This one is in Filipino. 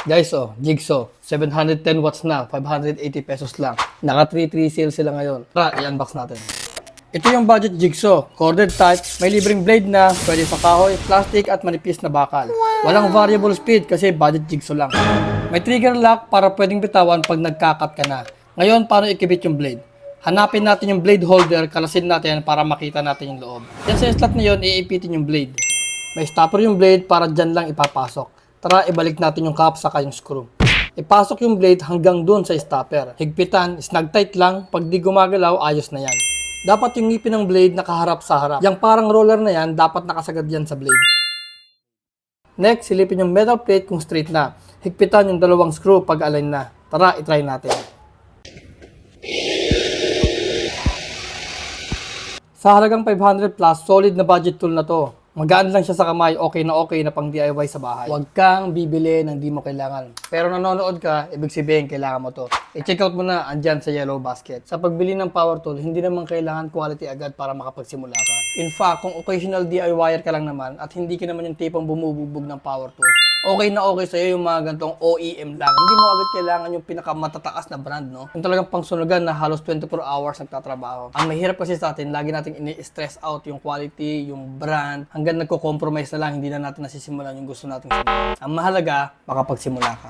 Guys, Jigsaw, 710 watts na, 580 pesos lang. Naka 3-3 sale sila ngayon. Tara, i-unbox natin. Ito yung budget Jigsaw, corded type, may libreng blade na, pwede sa kahoy, plastic at manipis na bakal. Walang variable speed kasi budget Jigsaw lang. May trigger lock para pwedeng bitawan pag nagkakat ka na. Ngayon, paano ikibit yung blade? Hanapin natin yung blade holder, kalasin natin para makita natin yung loob. Yan sa slot na yun, iipitin yung blade. May stopper yung blade para dyan lang ipapasok. Tara, ibalik natin yung cap saka yung screw. Ipasok yung blade hanggang dun sa stopper. Higpitan, snag tight lang. Pag di gumagalaw, ayos na yan. Dapat yung ngipin ng blade nakaharap sa harap. Yung parang roller na yan, dapat nakasagad yan sa blade. Next, silipin yung metal plate kung straight na. Higpitan yung dalawang screw pag align na. Tara, itry natin. Sa halagang 500 plus, solid na budget tool na to. Magaan lang siya sa kamay, okay na pang DIY sa bahay. Huwag kang bibili ng di mo kailangan. Pero nanonood ka, ibig sabihin kailangan mo to. I-check out mo na andyan sa yellow basket. Sa pagbili ng power tool, hindi naman kailangan quality agad para makapagsimula ka. In fact, kung occasional DIYer ka lang naman at hindi ka naman yung tipong bumubugbog ng power tools, okay na okay sa'yo yung mga gantong OEM lang. Hindi mo agad kailangan yung pinakamatataas na brand, no? Yung talagang pangsunugan na halos 24 hours nagtatrabaho. Ang mahirap kasi sa atin, lagi nating ini-stress out yung quality, yung brand, hanggang nagko-compromise na lang, hindi na natin nasisimulan yung gusto nating simulan. Ang mahalaga, makapagsimula ka.